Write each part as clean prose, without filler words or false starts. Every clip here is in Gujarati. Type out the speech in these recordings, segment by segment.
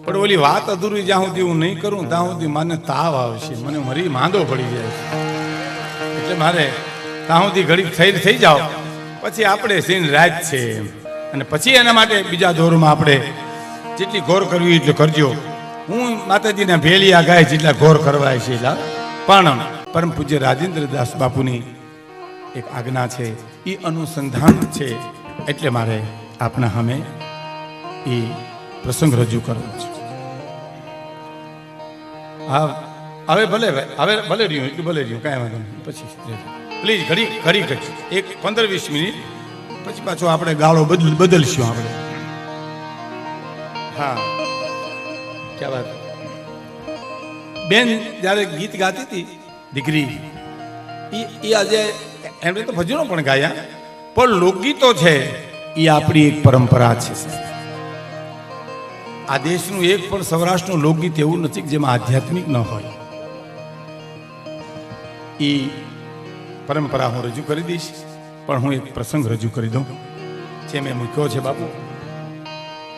પણ ઓલી વાત અધૂરી જ્યાં સુધી હું નહીં કરું ત્યાં સુધી મને તાવ આવશે, મને મરી માંદો પડી જાય છે. એટલે મારે ત્યાં સુધી ઘડી થઈ જાઓ, પછી આપણે સીન રાત છે. અને પછી એના માટે બીજા દોરમાં આપણે જેટલી ગોર કરવી એટલે કરજો. હું માતાજીના ભેલિયા ગાય જેટલા ગોર કરવાય છે એટલા. પણ પરમ પૂજ્ય રાજેન્દ્રદાસ બાપુની એક આજ્ઞા છે, એ અનુસંધાન છે, એટલે મારે આપણા સામે એ પ્રસંગ રજૂ કરવો છે. હા, હવે ભલે રહ્યું એટલું ભલે રહ્યું, કાંઈ વાંધો નહીં. પછી પ્લીઝ ઘડી એક 15-20 મિનિટ પછી પાછો આપણે ગાળો બદલશું આપણે. હા, ક્યાં વાત. બેન જ્યારે ગીત ગાતી હતી દીકરી, એ આજે એમણે તો ભજનો પણ ગાયા, પણ લોકગીતો છે એ આપણી એક પરંપરા છે. આ દેશનું એક પણ સૌરાષ્ટ્રનું લોકગીત એવું નથી કે જેમાં આધ્યાત્મિક ન હોય. એ પરંપરા હું રજૂ કરી દઈશ, પણ હું એક પ્રસંગ રજૂ કરી દઉં જે મેં મૂક્યો છે. બાપુ,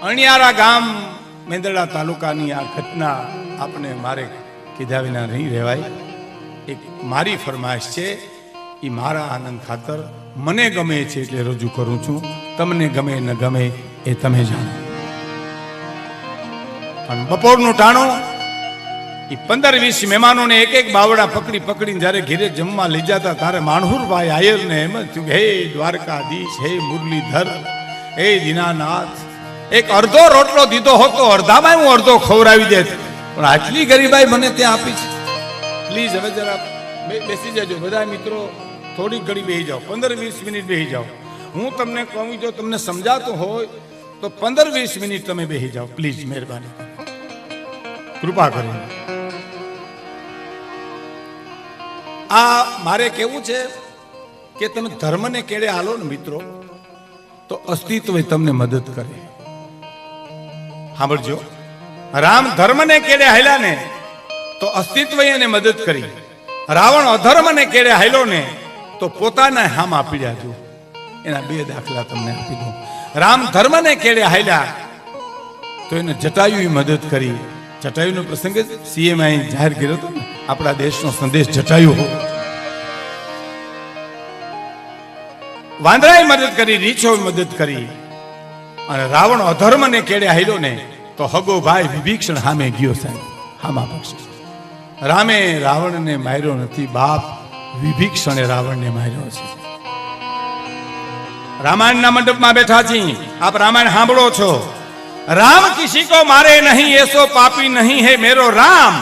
અણિયારા ગામ મેંદરડા તાલુકાની આ ઘટના આપને મારે કીધા વિના નહીં રહેવાય. એક મારી ફરમાઈશ છે, એ મારા આનંદ ખાતર મને ગમે છે એટલે રજૂ કરું છું. તમને ગમે ન ગમે એ તમે જાણો. પણ બપોરનું ટાણું એ 15-20 મહેમાનોને એક બાવડા પકડીને જ્યારે ઘેરે જમવા લઈ જતા ત્યારે માણહુરભાઈ આયરને એમ જ થયું કે હે દ્વારકાધીશ, હે મુરલીધર, હે દીનાનાથ, એક અડધો રોટલો દીધો હોત તો અડધામાં હું અડધો ખવડાવી દેત, પણ આટલી ગરીબાઈ મને ત્યાં આપી છે. પ્લીઝ હવે જરા બેસી જજો બધા મિત્રો, થોડીક ઘડી બેસી જાઓ, 15-20 મિનિટ બેસી જાઓ. હું તમને કહું, જો તમને સમજાતું હોય તો 15-20 મિનિટ તમે બેસી જાઓ પ્લીઝ, મહેરબાની કૃપા કરીને. આ મારે કેવું છે કે તમે ધર્મને કેળે હાલો ને મિત્રો, તો અસ્તિત્વ તમને મદદ કરે. સાંભળજો, રામ ધર્મને કેળે હાલ્યા ને તો અસ્તિત્વ એને મદદ કરી. રાવણ અધર્મને કેળે હાલ્યો ને તો પોતાના હામા પીડ્યા. જો એના 2 દાખલા તમને આપી દઉં. રામ ધર્મને કેળે હાલ્યા તો એને જટાયુ મદદ કરી. જટાયુનો પ્રસંગ સીએમ અહીં જાહેર કર્યો હતો ને, આપણા દેશનો સંદેશ જટાયુ હો. વાંદરાએ મદદ કરી, રીછો મદદ કરી. અને રાવણ અધર્મને કેળે હાલ્યો ને તો હગો ભાઈ વિભીષણ સામે ગયો. સાહેબ, હામા પક્ષ. રામે રાવણને માર્યો નથી, બાપ વિભીષણે રાવણને માર્યો છે. રામાયણના મંડપમાં બેઠા છીએ, આપ રામાયણ સાંભળો છો. राम किसी को मारे नहीं, ऐसो पापी नहीं है मेरो राम,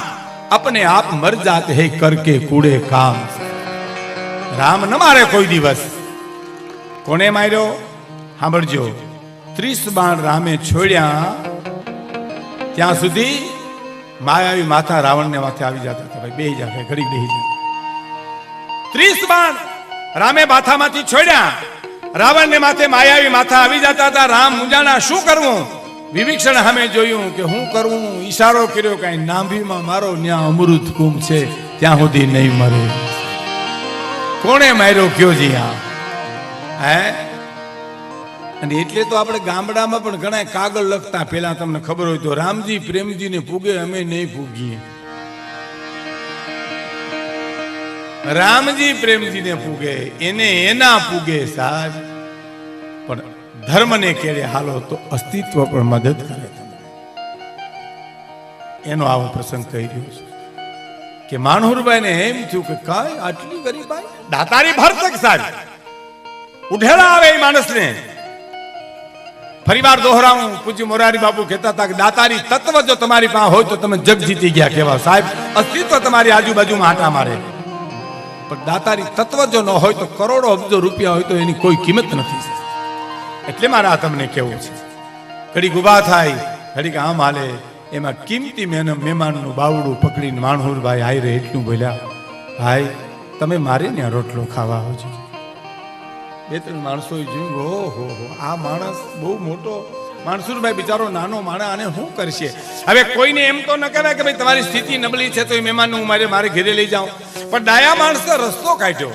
अपने आप मर जाते हैं करके कूड़े काम. राम न मारे कोई दिवस. कोने मार्यो? સાંભળજો. 30 બાણ રામે છોડ્યા ત્યાં સુધી માયાવી માથા રાવણને માથે આવી જતા હતા. ભાઈ બેહી જા, ઘડી બેહી જા. 30 બાણ રામે માથામાંથી છોડ્યા, રાવણને માથે માયાવી માથા આવી જતા હતા. રામ મુંજાણા, શું કરવું? વિભીષણ સામે જોયું કે હું કરું, ઈશારો કર્યો, કઈ નાભીમાં મારો, ન્યા અમૃત કુંભ છે, ત્યાં સુધી નહીં મરે. કોણે માર્યો કયો જી? હે? અને એટલે તો આપણે ગામડામાં પણ ઘણા કાગળ લખતા, પેલા તમને ખબર હોય તો, રામજી પ્રેમજીને પૂગે અમે નહીં પૂગીએ. રામજી પ્રેમજીને પૂગે, એને એના પૂગે સાહેબ. પણ ધર્મને કેળે હાલો તો અસ્તિત્વ પણ મદદ કરે તમને. એનો આવો પ્રસંગ કહી રહ્યો છે કે માનહુરભાઈ ને એમ થયું કે કાય આટલી ગરીબાઈ, દાતારી ભરતક સાહેબ ઉઠેલા આવે એ માણસને. ફરીવાર દોહરાવું, પૂજ્ય મોરારી બાપુ કહેતા હતા કે દાતારી તત્વ જો તમારી પાસે હોય તો તમે જગ જીતી ગયા કહેવા. સાહેબ, અસ્તિત્વ તમારી આજુબાજુમાં આટા મારે, પણ દાતારી તત્વ જો ન હોય તો કરોડો અબજો રૂપિયા હોય તો એની કોઈ કિંમત નથી. એટલે મારા તમને કેવું છે, ઘડીક ઉભા થાય, ઘડીક આમ હાલે. એમાં કિંમતી મહેમાનનું બાવડું પકડીને માણહુરભાઈ હાયરે એટલું બોલ્યા, ભાઈ તમે મારે ત્યાં રોટલો ખાવા આવજો. 2-3 માણસો જોયું, ઓહો આ માણસ બહુ મોટો. માણસુરભાઈ બિચારો નાનો માણસ, આને શું કરશે? હવે કોઈને એમ તો ન કહેવાય કે ભાઈ તમારી સ્થિતિ નબળી છે તો એ મહેમાનનું મારે ઘરે લઈ જાઉં. પણ ડાયા માણસે રસ્તો કાઢ્યો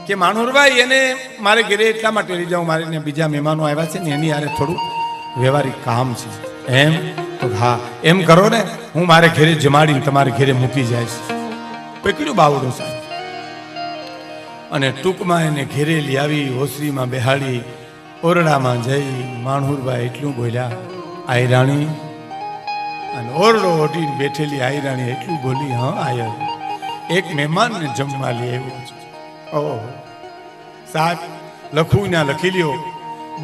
કે માણહુરભાઈ એને મારે ઘરે એટલા માટે લઈ જાઉં, મારે બીજા મહેમાનો આવ્યા છે ને એની યારે થોડું વ્યવહારિક કામ છે. એમ તો હા એમ કરો ને, હું મારે ઘેરે જમાડીને તમારે ઘેરે મૂકી જઈશ. પકડ્યું બાવડું સાહેબ અને ટૂંકમાં એને ઘેરે લઈ આવી, ઓસરીમાં બેહાડી, ઓરડામાં જઈ માણહુરભાઈ એટલું બોલ્યા, આઈ રાણી. અને ઓરડો ઓઢીને બેઠેલી આઈ રાણી એટલું બોલી, હા આયર, એક મહેમાનને જમવા લઈ આવ્યો છે. ઓહો સાહેબ, લખવું ના લખી લ્યો,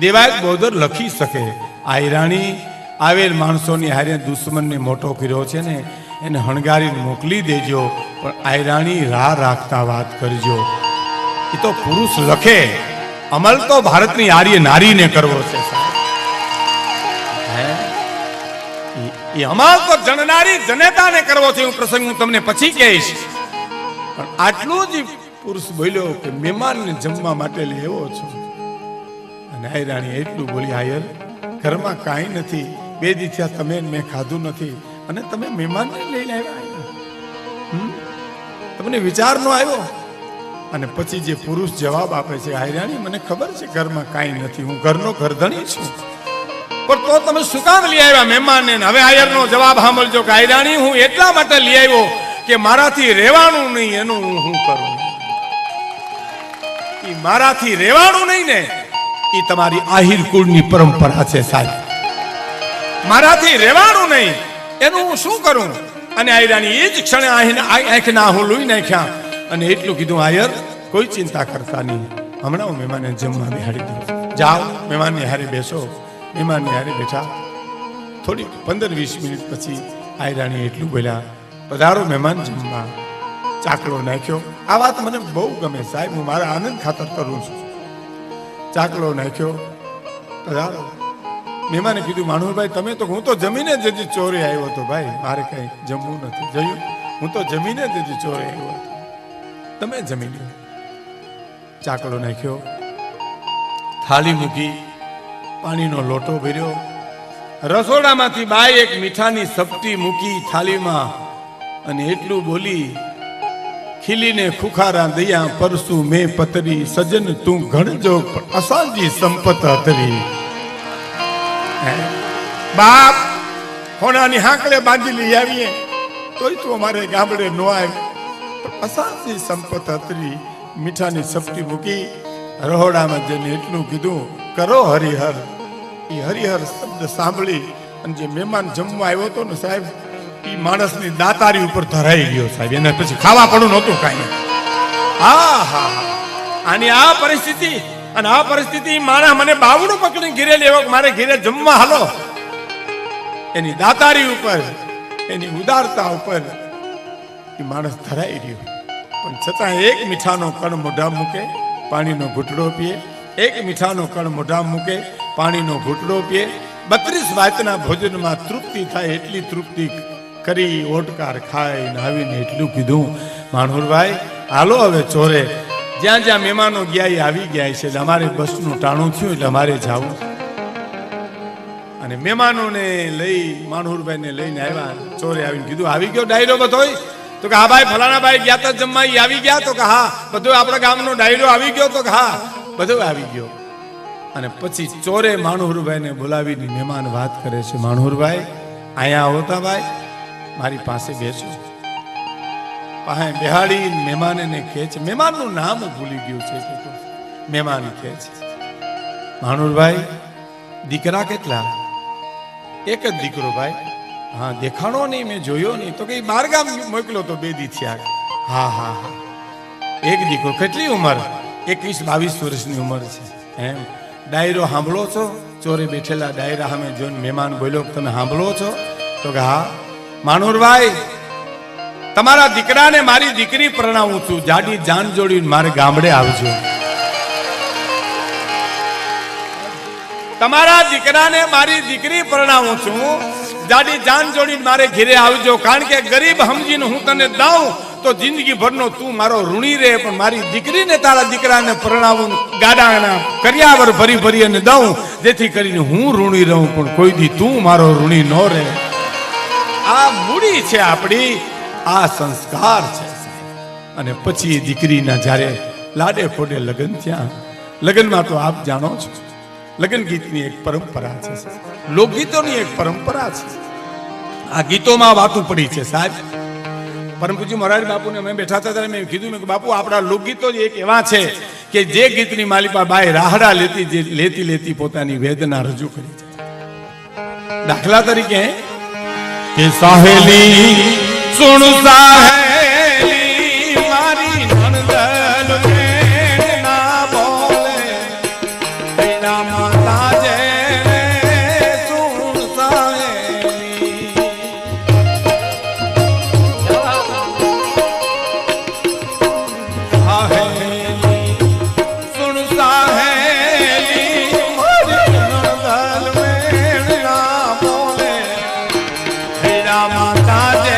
દેવાય બોદર લખી શકે. આઈ રાણી, આવેલ માણસોની હારે દુશ્મનને મોટો કર્યો છે ને, એને હણગારીને મોકલી દેજો, પણ આઈ રાણી રાહ રાખતા વાત કરજો. એ તો પુરુષ લખે, અમલ તો ભારતની આર્ય નારીને કરવો છે સાહેબ. એ અમલ તો જનનારી જનેતાને કરવો છે. હું પ્રસંગ હું તમને પછી કહીશ, પણ આટલું જ પુરુષ બોલ્યો કે મહેમાનને જમવા માટે લેવો છો. અને આઈ રાણી એટલું બોલી, આયર ઘરમાં કાંઈ નથી, 2 દી થયા તમે મેં ખાધું નથી, અને તમે મહેમાનને લઈને આવ્યા, તમને વિચાર નો આવ્યો? અને પછી જે પુરુષ જવાબ આપે છે, આઈ રાણી મને ખબર છે ઘરમાં કાંઈ નથી, હું ઘરનો ઘરધણી છું, પણ તો તમે શું કામ લઈ આવ્યા મહેમાનને? હવે આયરનો જવાબ સાંભળજો કે આઈ રાણી, હું એટલા માટે લઈ આવ્યો કે મારાથી રહેવાનું નહીં, એનું હું કરું. એ મારાથી રહેવાનું નહીં ને, એ તમારી આહિર કુળની પરંપરા છે સાહેબ. મારાથી રહેવાનું નહીં, એનું હું શું કરું? અને આઈ રાણી એ જ ક્ષણે આંખના હું લોહી નાખ્યા અને એટલું કીધું, આયર કોઈ ચિંતા કરતા નહીં, હમણાં હું મહેમાનને જમવા બેહાડી દઉં. જાઓ મહેમાનની હારે બેસો. મહેમાનની હારે બેઠા. થોડી 15-20 મિનિટ પછી આઈ રાણી એટલું બોલ્યા, પધારો મહેમાન જમવા. ચાકલો નાખ્યો. આ વાત મને બહુ ગમે સાહેબ, હું મારા આનંદ ખાતર કરું છું. ચાકલો નાખ્યો, પધારો. મહેમાને કીધું, માણુભાઈ તમે તો, હું તો જમીને જ હજી ચોરે આવ્યો હતો ભાઈ, મારે કઈ જમવું નથી. જોયું, હું તો જમીને જ હજી ચોરે આવ્યો હતો, તમે જમી લો. ચાકલો નાખ્યો, થાળી મૂકી, પાણીનો લોટો ભર્યો. રસોડામાંથી બાઈ એક મીઠાની સપટી મૂકી થાળીમાં અને એટલું બોલી, ખીલીને ખુખારા દયા પરસું મેં પતરી, સજન તું ઘણજો અસાંજી સંપત હતરી. બાપ હોનાની હાંકડે બાંધી લઈ આવીએ તોય તું અમારે ગામડે નો આવી, અસાંજી સંપત હતરી. મીઠાની સપટી મૂકી, રહોડામાં જઈને એટલું કીધું, કરો હરિહર. એ હરિહર શબ્દ સાંભળી અને જે મહેમાન જમવા આવ્યો હતો ને સાહેબ, એ માણસની દાતારી ઉપર ધરાઈ ગયો સાહેબ. એને પછી ખાવા પડું નહોતું કાંઈ. હા હા, આની આ પરિસ્થિતિ, અને આ પરિસ્થિતિ માણસ મને બાવડું પકડીને ઘેરે લેવો, મારે ઘેરે જમવા હાલો. એની દાતારી ઉપર, એની ઉદારતા ઉપર એ માણસ ધરાઈ રહ્યો. પણ છતાં એક મીઠાનો કણ મોઢા મૂકે, પાણીનો ઘૂંટડો પીએ. એક મીઠાનો કણ મોઢા મૂકે, પાણીનો ઘૂંટડો પીએ. 32 વાતના ભોજનમાં તૃપ્તિ થાય એટલી તૃપ્તિ કરી ઓટકાર ખાઈને આવીને એટલું કીધું, માણહુરભાઈ હાલો હવે ચોરે. જ્યાં જ્યાં મહેમાનો ગયા એ આવી ગયા છે, એટલે અમારે બસનું ટાણું થયું, એટલે અમારે જવું. અને મહેમાનોને લઈ માણહુરભાઈને લઈને આવ્યા. ચોરે આવીને કીધું, આવી ગયો ડાયરો બધોય? તો કે હા ભાઈ, ફલાણા ભાઈ ગયા તા જમવા, એ આવી ગયા? તો કે હા. બધો આપણા ગામનો ડાયરો આવી ગયો? તો કે હા, બધો આવી ગયો. અને પછી ચોરે માણહુરભાઈને બોલાવીને મહેમાન વાત કરે છે, માણહુરભાઈ અહીંયા આવતા ભાઈ, મારી પાસે બેસો. પાસે બેહાડી મહેમાન એને કહે છે, મહેમાનનું નામ ભૂલી ગયું છે, મહેમાન કહે છે, માણહુરભાઈ દીકરા કેટલા? એક જ દીકરો ભાઈ. હા, દેખાણો નહીં, મેં જોયો નહીં. તો કઈ બારગામ મોકલો તો 2 દી થયા. હા હા હા, એક દીકરો. કેટલી ઉંમર? 21-22 વર્ષની ઉંમર છે. એમ? ડાયરો સાંભળો છો? ચોરે બેઠેલા ડાયરા સામે જોઈને મહેમાન બોલ્યો, તમે સાંભળો છો? તો કે હા. માણહુરભાઈ તમારા દીકરાને મારી દીકરી પરણાવું છું, જાડી જાન જોડીને મારે ગામડે આવજો. તમારા દીકરાને મારી દીકરી પરણાવું છું, જાડી જાન જોડીને મારે ઘેરે આવજો. કારણ કે ગરીબ સમજીને હું તને દઉં તો જિંદગી ભરનો તું મારો ઋણી રહે, પણ મારી દીકરીને તારા દીકરાને પરણાવું, ગાડાના કર્યાવર ભરી ભરી અને દઉં, જેથી કરીને હું ઋણી રહું, પણ કોઈ દી તું મારો ઋણી ન રહે. આ મૂડી છે આપણી, આ સંસ્કાર છે. અને પછી દીકરીના જ્યારે લાડે ફોડે લગ્ન થયા. લગ્નમાં તો આપ જાણો છો, લગ્ન ગીતની એક પરંપરા છે, લોકગીતોની એક પરંપરા છે. આ ગીતોમાં વાતું પડી છે સાહેબ. પરમ પૂજ્ય મોરારી બાપુને અમે બેઠા હતા ત્યારે મેં કીધું મેં બાપુ આપણા લોકગીતો જ એક એવા છે કે જે ગીતની માલિકા બાઈ રાહડા લેતી પોતાની વેદના રજૂ કરી છે. દાખલા તરીકે કે સાહેલી સુણ સાહેલી મારી નણદલ ના બોલે તેના માતા જે સુણ સાહેલી સાહેલી સુણ સાહેલી મારી નણદલ ના બોલે તેના માતા જે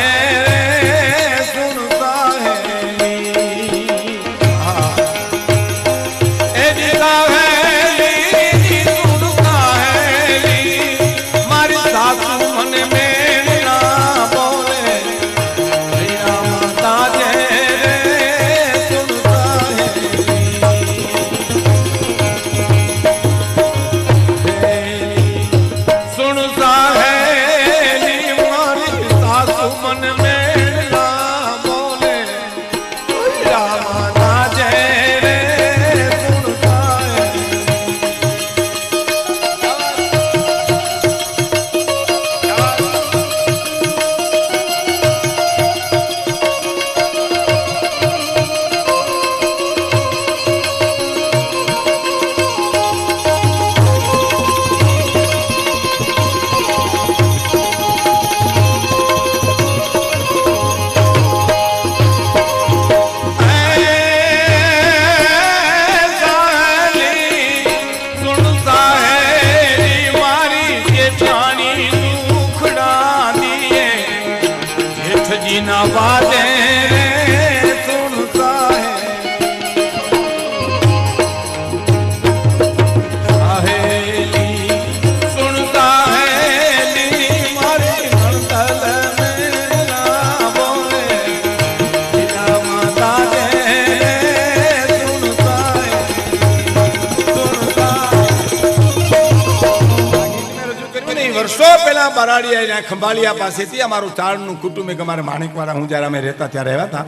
વર્ષો પહેલા બરાડિયા ખંભાળિયા પાસેથી અમારું ચારણનું કુટુંબ એક અમારે માણેકવાળા હું જ્યારે અમે રહેતા ત્યારે આવ્યા હતા.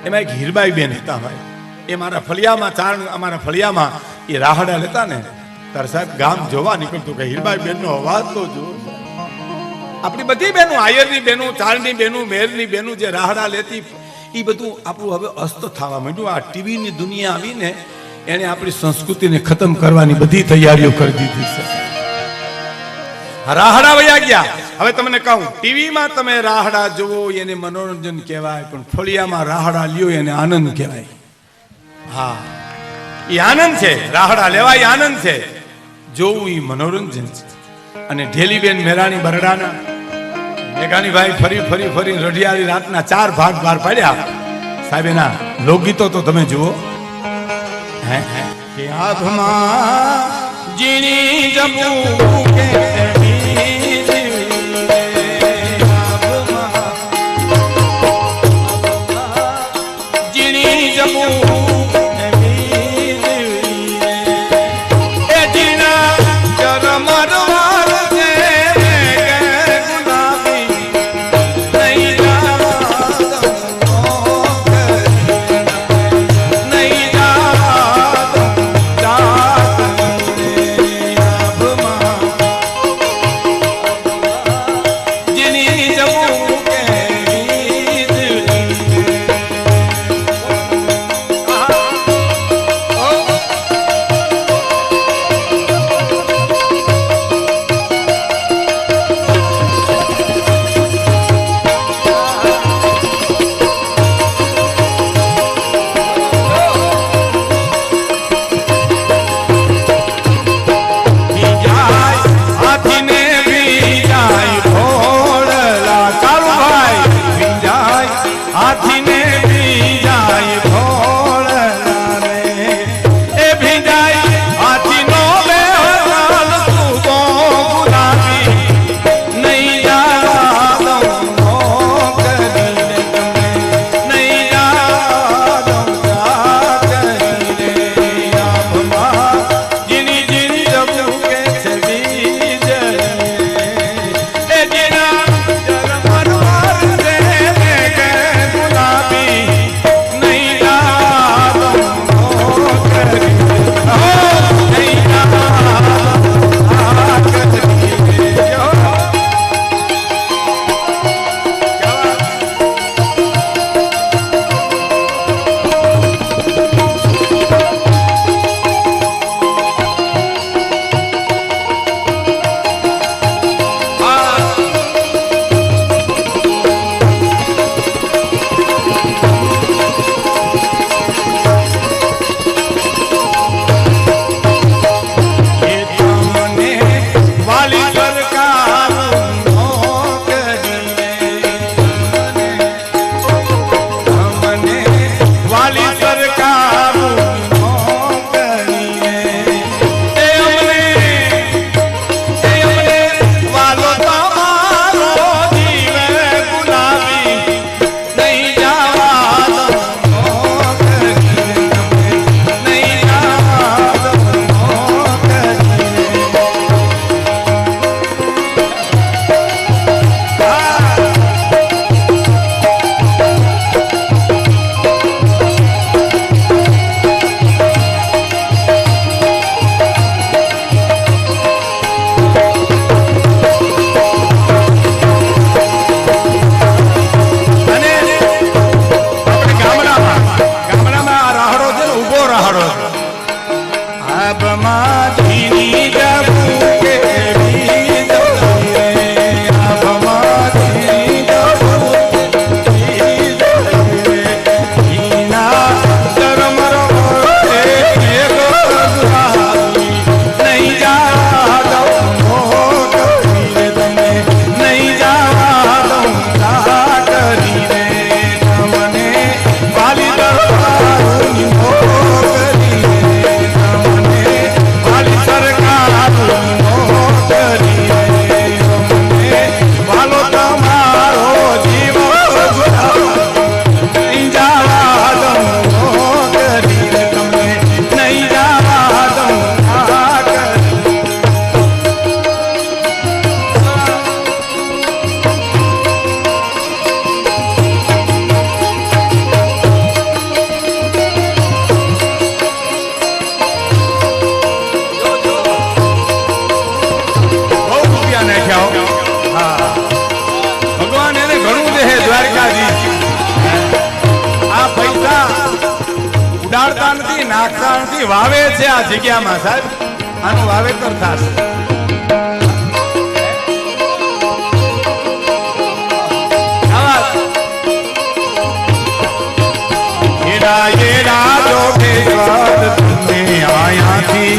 એમાં એક હીરબાઈ બેન હતા ભાઈ. એ મારા ફળિયામાં ચારણ અમારા ફળિયામાં એ રાહડા લેતા ને ત્યારે સાહેબ ગામ જોવા નીકળતું કે હીરબાઈ બેનનો અવાજ તો જો. આપણી બધી બહેનો આયરની બહેનો ચારણની બહેનો મેરની બહેનો જે રાહડા લેતી એ બધું આપણું હવે અસ્ત થવા માંડ્યું. આ ટીવીની દુનિયા આવીને એને આપણી સંસ્કૃતિને ખતમ કરવાની બધી તૈયારીઓ કરી દીધી છે. રાહડા વયા ગયા. હવે તમને કહું ટીવીમાં તમે રાહડા જોવો એને મનોરંજન કહેવાય, પણ ફળિયામાં રાહડા લ્યો એને આનંદ કહેવાય. હા એ આનંદ છે, રાહડા લેવાય આનંદ છે, જોવું એ મનોરંજન છે. અને ઢેલીબેન મેરાણી બરડાના મેઘાણીભાઈ ફરી ફરી ફરી રઢિયાળી રાતના 4 ભાગ બહાર પાડ્યા. સાહેબ એના લોકગીતો તો તમે જુઓ. કે આભમાં જીણી જમું કે દ્વારકાજી આ પૈસા ઉડાડતા નથી, નાખતા નથી, વાવે છે આ જગ્યામાં સાહેબ. આનું વાવેતર થશે. આયાથી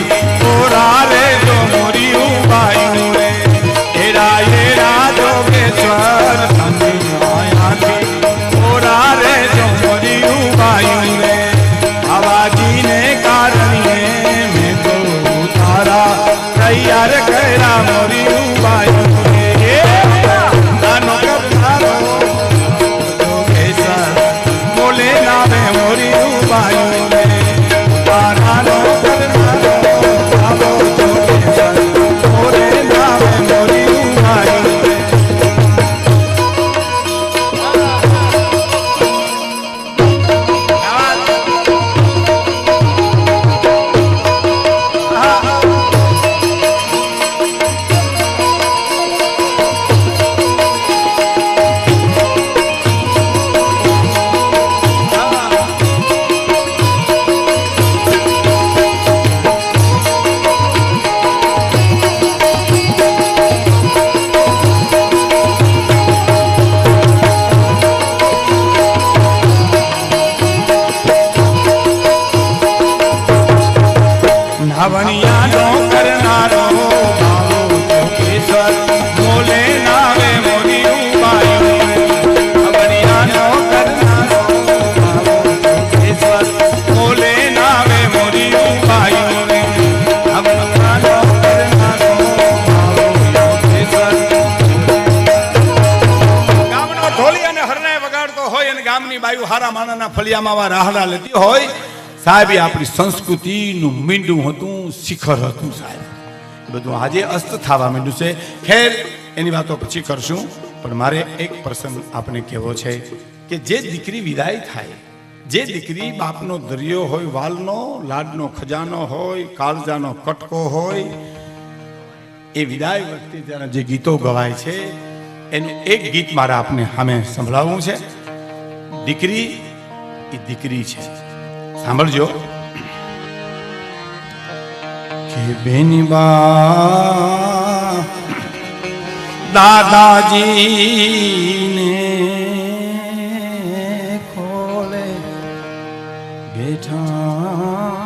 ઓરા રે જો મોરી ઉભાઈ રે એરા એરા જોગેશ્વર તમે આયાથી ઓરા રે જો મોરી ઉભાઈ રે આવાજીને કારણે મેં તો તારા તૈયાર કર્યા મોરી ઉભાઈ રે નાનો કપડારો જોગેશ્વર બોલે નામે મોરી ઉભાઈ રે તારાનો ફળિયામાં રાહડા લેતી હોય સાહેબ. આપણી સંસ્કૃતિનું મીંડું હતું, શિખર હતું સાહેબ. બધું આજે અસ્ત થવા માંડ્યું છે. ખેર એની વાતો પછી કરશું, પણ મારે એક પ્રસંગ આપને કહેવો છે કે જે દીકરી વિદાય થાય, જે દીકરી બાપનો દરિયો હોય, વાલનો લાડનો ખજાનો હોય, કાળજાનો કટકો હોય, એ વિદાય વખતે જ્યારે જે ગીતો ગવાય છે એનું એક ગીત મારે આપને સામે સંભળાવવું છે. દીકરી એ દીકરી છે, સાંભળજો. કે બેની બા દાદાજીને ખોલે બેઠા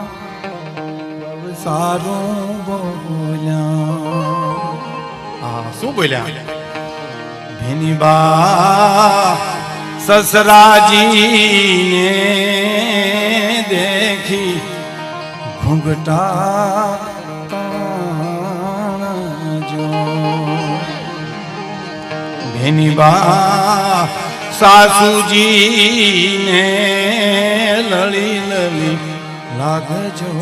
સારું બોલ્યા. શું બોલ્યા? બેની બા સસરાજીને દેખી ઘૂંઘટા તાણજો. બેની બા સાસુજીને લળી લળી લાગજો.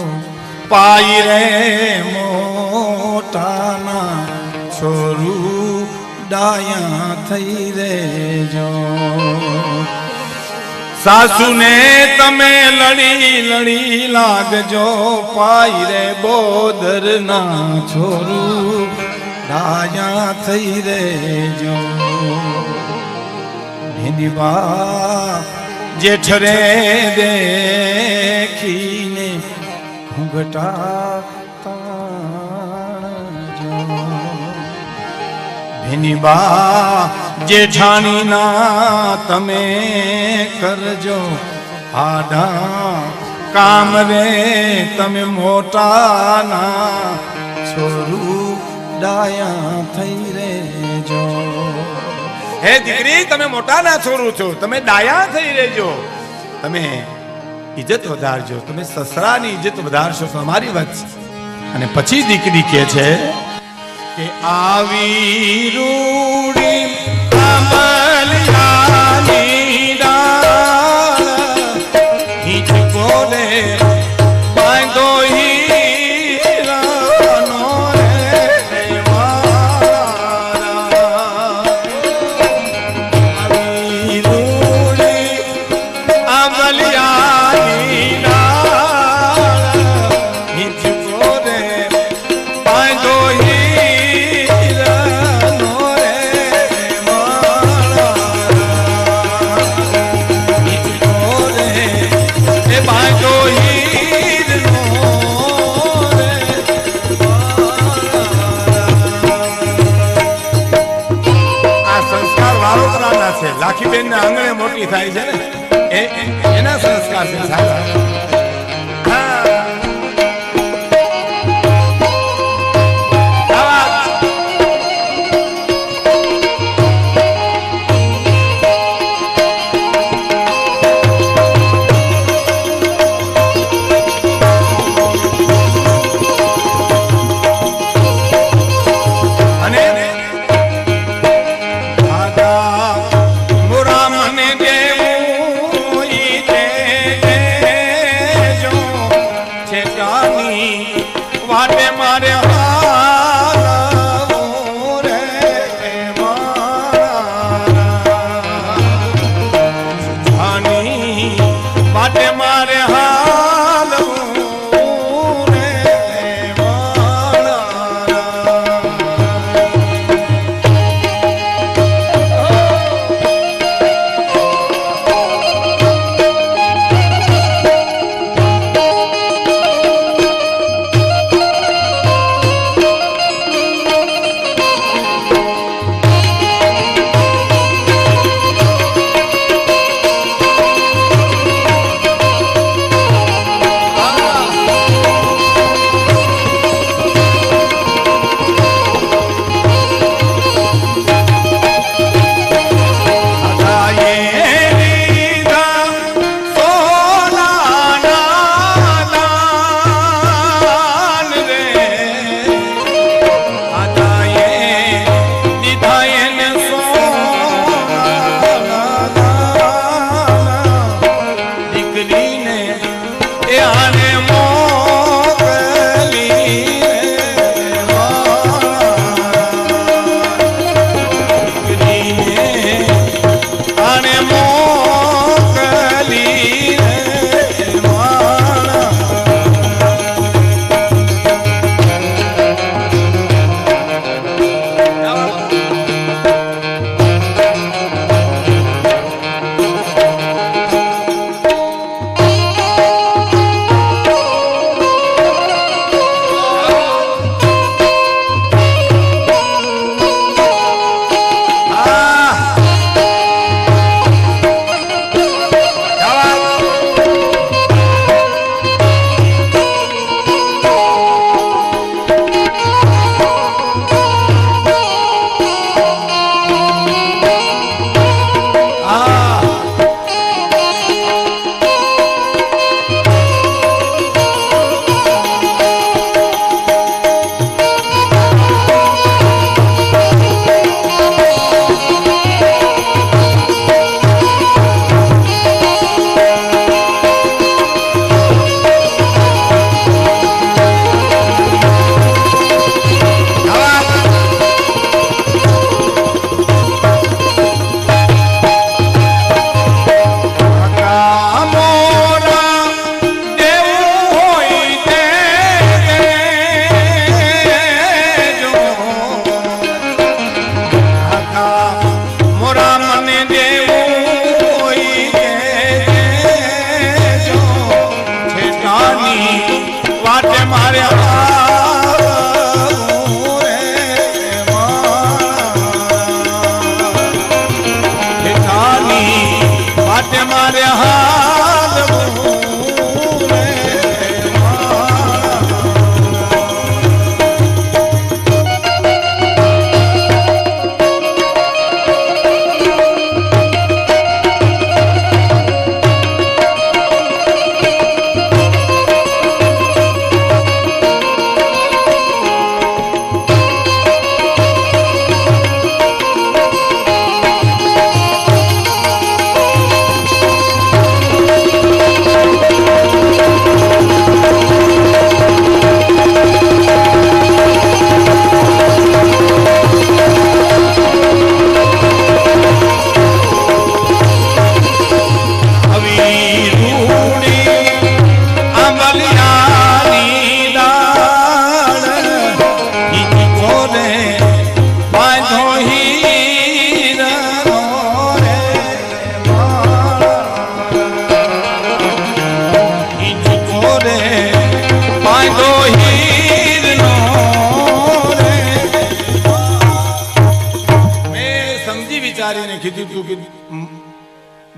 પાઈ રે મોટાના છોરું ડાયા થઈ રેજો. સાસુને તમે લડી લડી લાગજો. પાઈ રે બોદર ના છોરું ડાયા થઈ રેજો. ભીંદીબા જેઠરે દેખીને ઘૂંઘટા તાણજો. ભીની બા જેઠાણી ના તમે કરજો આડા કામ રે. તમે મોટા ના છોરું ડાયા થઈ રેજો. હે દીકરી, તમે મોટા ના છોરું છો, તમે ડાયા થઈ રેજો. તમે ઇજ્જત વધારજો, તમે સસરાની ઇજ્જત વધારશો તો અમારી વાત છે. અને પછી દીકરી કહે છે કે આવી રૂડી અમલિયાની ડાળ હિચકો રે બાંધો હીરાનો રે આવી રૂડી અમલિયાની ડાળ હિચકો રે બાંધો પાખી બેન ના આંગણે મોટી થાય છે ને એના સંસ્કાર છે સારા.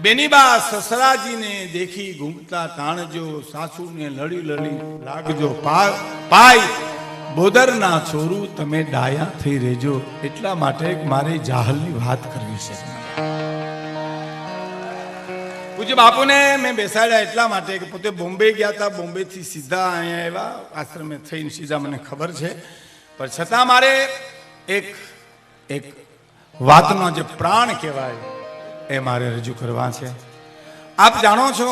બેનીબા સસરાજીને દેખી ઘૂમતા તાણજો, સાસુને લડી લડી લાગજો પાય, બોદરના છોરું તમે ડાયા થઈ રહેજો. એટલા માટે મારે જાહલની વાત કરવી છે. પૂજ્ય બાપુને મેં બેસાડ્યા એટલા માટે કે પોતે બોમ્બે ગયા હતા, બોમ્બે થી સીધા અહીંયા આવ્યા, આશ્રમે થઈને સીધા, મને ખબર છે. પણ છતાં મારે એક વાતનો જે પ્રાણ કહેવાય એ મારે રજૂ કરવા છે. આપ જાણો છો,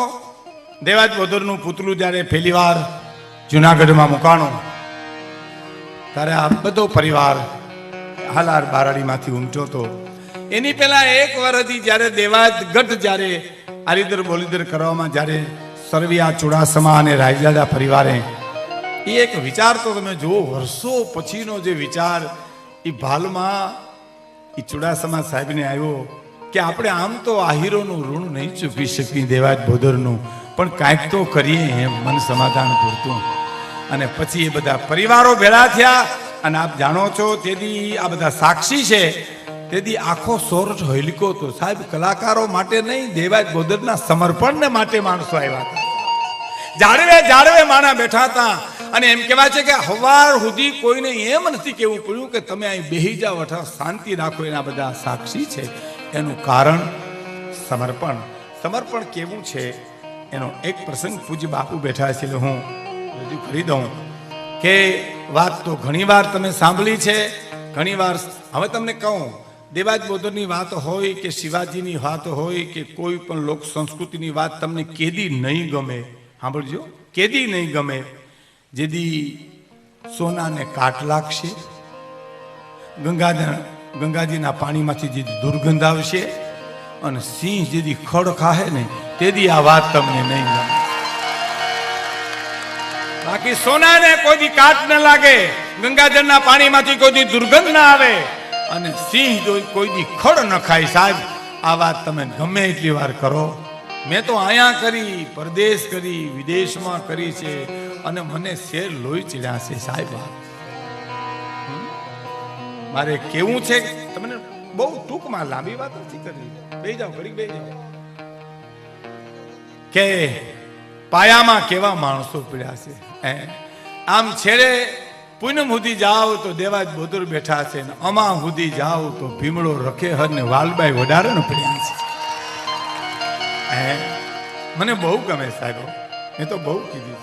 દેવાજ બોદરનું પુતળું જ્યારે પહેલી વાર જુનાગઢમાં મુકાણું ત્યારે આ બધો પરિવાર હાલાર બારાડીમાંથી ઉમટ્યો હતો. એની પહેલા 1 વર્ષથી જ્યારે દેવાજ ગઢ જ્યારે આરીદર બોલીદર કરવામાં જ્યારે સરવિયા ચુડાસમા અને રાયજાડા પરિવારે એ એક વિચાર, તો તમે જુઓ વર્ષો પછીનો જે વિચાર એ ભાલમાં એ ચુડાસમા સાહેબને આવ્યો કે આપણે આમ તો આહીરોનું ઋણ નહીં ચૂકી શકીએ દેવાજ બોદરનું, પણ કાંઈક તો કરીએ એમ મન સમાધાન પૂરતું. અને પછી એ બધા પરિવારો ભેળા થયા. અને આપ જાણો છો, તેથી આ બધા સાક્ષી છે, તેથી આખો સોરઠ હલકો તો સાહેબ કલાકારો માટે નહીં, દેવાજ બોદરના સમર્પણને માટે માણસો આવ્યા હતા. જાળવે જાળવે માણા બેઠા હતા. અને એમ કહેવાય છે કે હવાર સુધી કોઈને એમ નથી કહેવું પડ્યું કે તમે અહીં બેહી જાઓ, અથવા શાંતિ રાખો. એના બધા સાક્ષી છે. એનું કારણ સમર્પણ. સમર્પણ કેવું છે એનો એક પ્રસંગ પૂજ્ય બાપુ બેઠા છે, હું રજૂ કરી દઉં. કે વાત તો ઘણી વાર તમે સાંભળી છે, ઘણી વાર. હવે તમને કહું, દેવાજ બોદરની વાત હોય કે શિવાજીની વાત હોય કે કોઈ પણ લોક સંસ્કૃતિની વાત તમને કેદી નહીં ગમે. સાંભળજો, કેદી નહીં ગમે. જેદી સોનાને કાટ લાગશે, ગંગાજીના પાણીમાંથી જે દુર્ગંધ આવશે, અને સિંહ જેદી ખડ ખાહે ને તેદી આ વાત તમને નહીં ગમે. બાકી સોનાને કોઈ દી કાટ ન લાગે, ગંગાજળના પાણીમાંથી કોઈ દી દુર્ગંધ ના આવે, અને સિંહ કોઈ દી ખડ ન ખાય. સાહેબ આ વાત તમે ગમે એટલી વાર કરો. મેં તો અહીંયા કરી, પરદેશ કરી, વિદેશમાં કરી છે, અને મને શેર લોહી ચડ્યા છે. સાહેબ મારે કેવું છે, તમને બહુ ટૂંકમાં, લાંબી વાત નથી કરવી. બેસી જાઓ, ઘડી બેસી જાઓ. કે પાયામાં કેવા માણસો પીડ્યા છે. આમ છેડે પૂનમ સુધી જાઓ તો દેવાજ બોદર બેઠા છે, ને અમા સુધી જાઓ તો ભીમડો રખેહર ને વાલબાઈ વડારણ પીડ્યા છે. મને બહુ ગમે સાહેબ, મેં તો બહુ કીધું.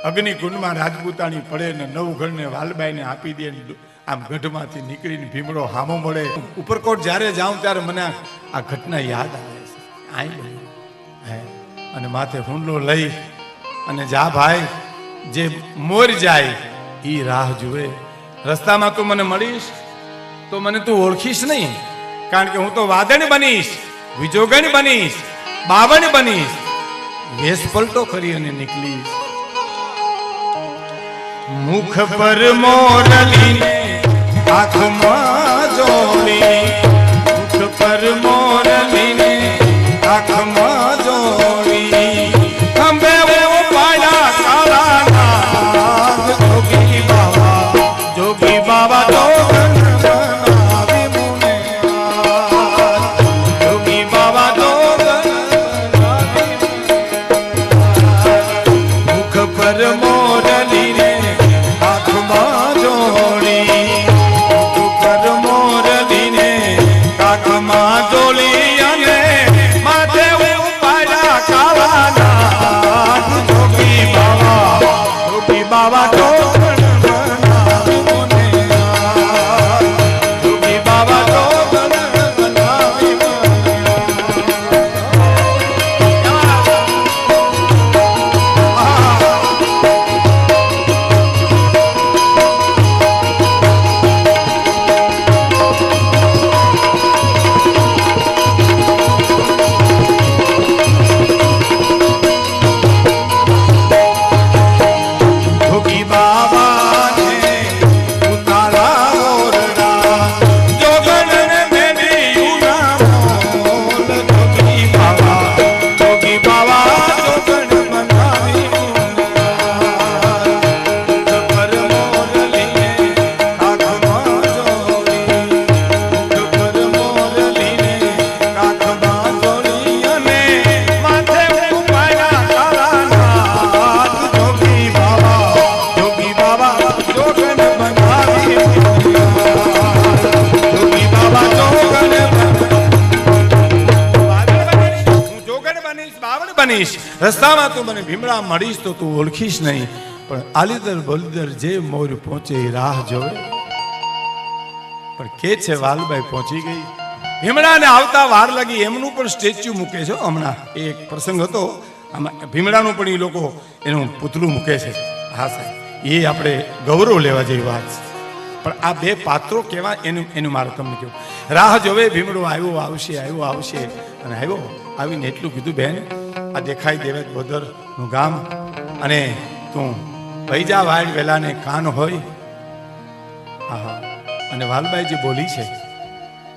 અગ્નિકુંડમાં રાજપૂતાણી પડે ને નવઘણને વાલબાઈને આપી દે, આમ ગઢમાંથી નીકળીને ભીમડો હામો મળે. ઉપરકોટ જ્યારે જાઉં ત્યારે મને આ ઘટના યાદ આવે છે. અને માથે હુંડલો લઈ અને જા ભાઈ, જે મોર જાય એ રાહ જુએ. રસ્તામાં તું મને મળીશ તો મને તું ઓળખીશ નહીં, કારણ કે હું તો વાદળ બનીશ, વિજોગણ બનીશ, બાવણ બનીશ, વેશ પલટો કરી અને નીકળીશ. મુખ પર મોરલીને આંખમાં જોડી, મુખ પર મોરલીને આંખમાં જોડી, ખંભે પાયા કાળા નાગ, જોગી બાબા જોગન બનાવી મુને, જોગી બાબા જોગન બનાવી. મુખ પર મોરલીને આંખમાં જોડી, મુખ પર મોરલીને બનીશ, રસ્તામાં તું મને ભીમડા મળીશ તો તું ઓળખીશ નહીં, પણ આલીદર બોલીદર જે મોર પહોંચે એ રાહ જોવે. પણ કે છે વાલબાઈ પહોંચી ગઈ. ભીમડાને આવતા વાર લાગી. એમનું પણ સ્ટેચ્યુ મૂકે છે હમણાં. એક પ્રસંગ હતો આમાં, ભીમડાનું પણ એ લોકો એનું પૂતળું મૂકે છે. હા સાહેબ, એ આપણે ગૌરવ લેવા જેવી વાત છે. પણ આ બે પાત્રો કેવા એનું મારે તમને કહ્યું. રાહ જોવે ભીમડો આવ્યો આવશે, આવ્યો આવશે. અને આવ્યો, આવીને એટલું કીધું, બેન આ દેખાય દેવેત બોદરનું ગામ, અને તું ભાઈ જા વાડ વેલાને કાન હોય. હા, અને વાલબાઈ જે બોલી છે,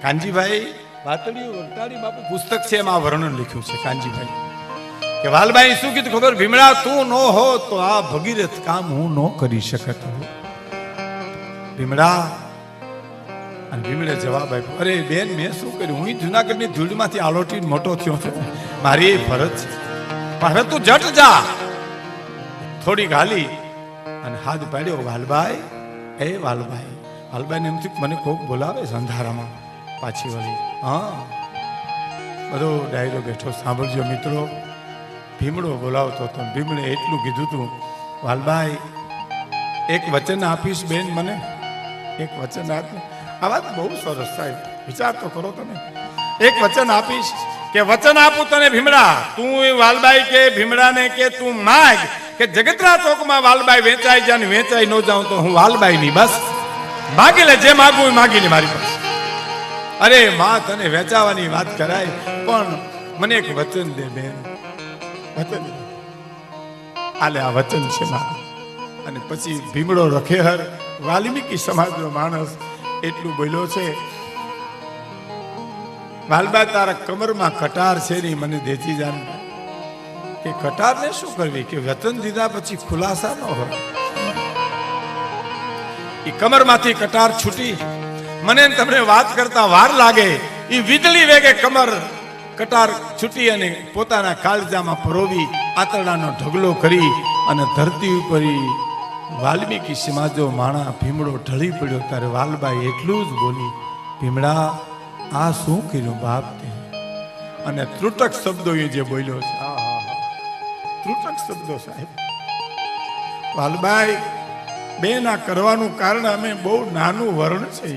કાનજીભાઈ વાતડીઓ વરતાડી બાપુ પુસ્તક છે, એમાં વર્ણન લખ્યું છે કાનજીભાઈ કે વાલબાઈ શું કીધું ખબર? ભીમડા તું ન હો તો આ ભગીરથ કામ હું ન કરી શકત. ભીમડા, અને ભીમડે જવાબ આપ્યો, અરે બેન મેં શું કર્યું? હું જુનાગઢની ધૂળમાંથી આલોટીને મોટો થયો છું, મારી એ ફરજ છે. પણ હવે તું જટ જા. થોડી ગાલી અને હાથ પાડ્યો. વાલબાઈ, એ વાલબાઈ. વાલબાઈને એમ થયું મને કોક બોલાવે છે અંધારામાં. પાછી વળી હા, બધો ડાયરો બેઠો. સાંભળજો મિત્રો, ભીમડો બોલાવતો હતો. ભીમડે એટલું કીધું તું, વાલબાઈ એક વચન આપીશ બેન મને? એક વચન આપી. આ વાત બહુ સરસ સાહેબ, વિચાર તો કરો તમે. એક વચન આપીશ કે વચન આપું તને ભીમડા, તું વાલબાઈ કે ભીમડાને કે તું માગ કે જગતના ચોકમાં વાલબાઈ વેચાઈ જાય ને વેચાઈ ન જાઉં તો હું વાલબાઈ ની બસ માગી લે, જે માગવું એ માગી લે મારી પાસે. અરે માં તને વેચાવાની વાત કરાય, પણ મને એક વચન દે બેન, વચન. આલે આ વચન છે મારું. અને પછી ભીમડો રખેહર વાલ્મીકી સમાજનો માણસ એટલું બોલ્યો છે, વાલબા તારા કમરમાં કટાર છે ને મને દેતી જાન. કે કટારને શું કરવી? કે વચન દીધા પછી ખુલાસા ન હોય. એ કમરમાંથી કટાર છૂટી. મને તમને વાત કરતા વાર લાગે, એ વીજળી વેગે કમર કટાર છૂટી અને પોતાના કાળજામાં પરોવી આતરડાનો ઢગલો કરી અને ધરતી ઉપર વાલ્મીકી સમાજો માણા ભીમડો ઢળી પડ્યો. ત્યારે વાલબાઈ એટલું જ બોલી, ભીમડા આ શું કર્યું બાપ તે? અને ત્રુટક શબ્દો એ જે બોલ્યો છે, ત્રુટક શબ્દો સાહેબ. વાલબાઈ બેન આ કરવાનું કારણ અમે બહુ નાનું વર્ણ છે,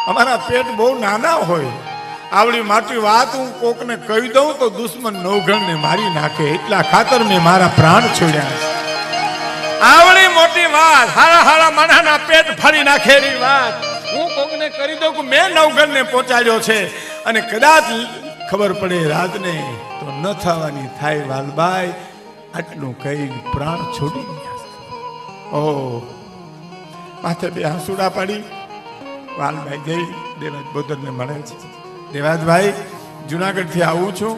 અમારા પેટ બહુ નાના હોય. આવડી માટી વાત હું કોકને કહી દઉં તો દુશ્મન નવઘણને મારી નાખે, એટલા ખાતર મેં મારા પ્રાણ છોડ્યા. આવડી મોટી વાત, હારા હારા માણાના પેટ ફાડી નાખેલી વાત હું કોકને કરી દઉં કે મેં નવઘણને પહોંચાડ્યો છે, અને કદાચ ખબર પડે રાતને તો ન થવાની થાય. વાલબાઈ આટલું કહી પ્રાણ છોડી ગયા. ઓહ, માથે બે આંસુડા પાડી વાલબાઈ જઈ દેવાજ બોદરને મળે છે. દેવાજભાઈ જુનાગઢ થી આવું છું,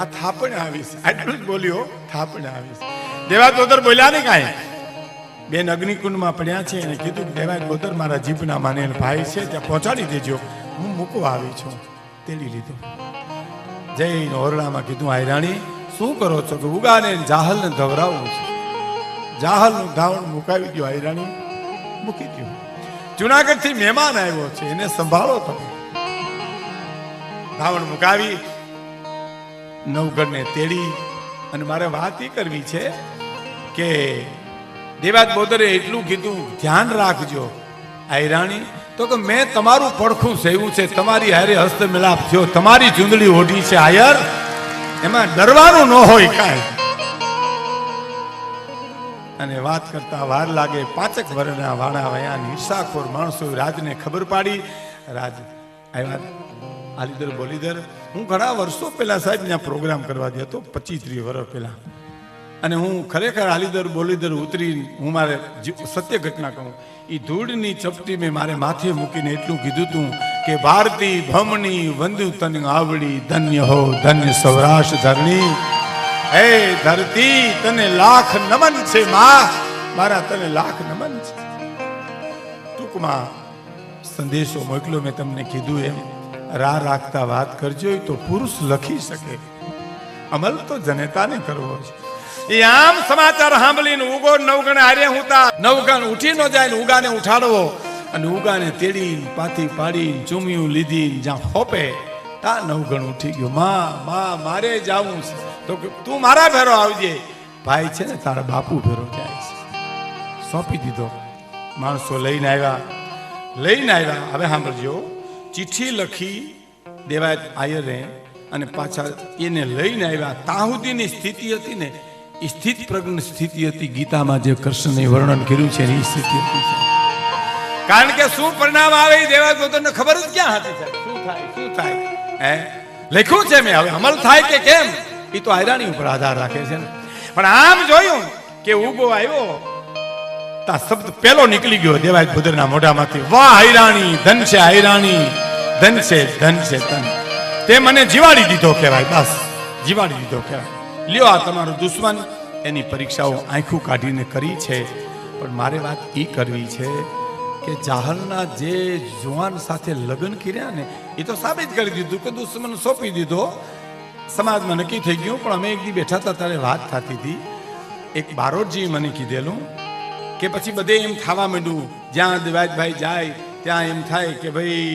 આ થાપણે આવીશ. આટલું જ બોલ્યો, થાપણે આવીશ. દેવાજ બોદર બોલ્યા નહીં કાંઈ. બેન અગ્નિકુંડમાં પડ્યા છે, એને કીધું દેવાજ બોદર મારા જીભના માનેલ ભાઈ છે, ત્યાં પહોંચાડી દેજો, હું મૂકવા આવી છું. તેડી લીધું. જઈને ઓરડામાં કીધું, આઈ રાણી શું કરો છો? કે ઉગાને જાહલને ધવરાવું છું. જાહલનું ધાવણ મુકાવી દો આઈ રાણી. મૂકી દો. જુનાગઢ થી મહેમાન આવ્યો છે, એને સંભાળો તમે. ધાવણ મુકાવી નવગણને તેડી. અને મારે વાત એ કરવી છે કે દેવાજ બોદરે એટલું કીધું, ધ્યાન રાખજો આઈ રાણી, તો કે મેં તમારું પડખું સેવું છે, તમારી હારે હસ્ત મિલાપ થયો, તમારી ચૂંદડી ઓઢી છે આયર, એમાં ડરવાનું ન હોય કાંઈ. અને વાત કરતા વાર લાગે. 5 વર્ષના વાણા વયા ઈર્ષાખોર માણસો રાજને ખબર પાડી. રાજ આવ્યા, આલીદર બોલીદર. હું ઘણા વર્ષો પહેલા સાહેબ ત્યાં પ્રોગ્રામ કરવા ગયો હતો, 25-30 વર્ષ પહેલા. અને હું ખરેખર આલીદર બોલીદર ઉતરી, હું મારે સત્ય ઘટના કહું, એ ધૂળની ચપટી મેં મારે માથે મૂકીને એટલું કીધું તું કે ભારતી ભમણી વંદુ તન આવડી, ધન્ય હો ધન્ય સૌરાષ્ટ્ર ધરણી. હે ધરતી તને લાખ નમન છે માં, મારા તને લાખ નમન છે. ટૂંકમાં સંદેશો મોકલો મેં તમને કીધું એમ. રાહ રાખતા વાત કરજો, તો પુરુષ લખી શકે, અમલ તો જનેતાને કરવો છે. એ આમ સમાચાર સાંભળીને ઉગો નવગણ હારે હુંતા. નવગણ ઉઠી ન જાય ને ઉગાને ઉઠાડવો, અને ઉગાને તેડી પાથી પાડી ચૂમિયું લીધી, જ્યાં હોપે તા નવઘણ ઉઠી ગયો, માં મારે જાવું છે. તો કે તું મારા ભેરો આવજે. ભાઈ છે ને તારા બાપુ ભેરો જાય છે. સોંપી દીધો. માણસો લઈને આવ્યા. હવે સાંભળજો, ચિઠ્ઠી લખી દેવાય આયરે અને પાછા એને લઈને આવ્યા. તાહુદીની સ્થિતિ હતી ને, એ સ્થિત પ્રજ્ઞ સ્થિતિ હતી. ગીતામાં જે કૃષ્ણને વર્ણન કર્યું છે એ સ્થિતિ હતી. કારણ કે શું પરિણામ આવે એ દેવાય પોતાને ખબર જ ક્યાં હતી. શું થાય હે લખ્યું છે મેં, હવે અમલ થાય કે કેમ એ તો આયરાણી ઉપર આધાર રાખે છે ને. પણ આમ જોયું કે ઉગો આવ્યો, તા શબ્દ પેલો નીકળી ગયો દેવાય ભદ્રના મોઢામાંથી, વાહ આયરાણી, ધન છે આયરાણી, ધન છે ધન છે ધન. તે મને જીવાડી દીધો કહેવાય, બસ જીવાડી દીધો કહેવાય. લ્યો આ તમારો દુશ્મન. એની પરીક્ષાઓ આંખું કાઢીને કરી છે. પણ મારે વાત એ કરવી છે કે જાહલના જે જુવાન સાથે લગ્ન કર્યા ને એ તો સાબિત કરી દીધું કે દુશ્મન સોંપી દીધો. સમાજમાં નક્કી થઈ ગયું. પણ અમે એક દી બેઠા હતા ત્યારે વાત થતી હતી. એક બારોટજી મને કીધેલું કે પછી બધે એમ થવા માંડ્યું, જ્યાં દેવાજભાઈ જાય ત્યાં એમ થાય કે ભાઈ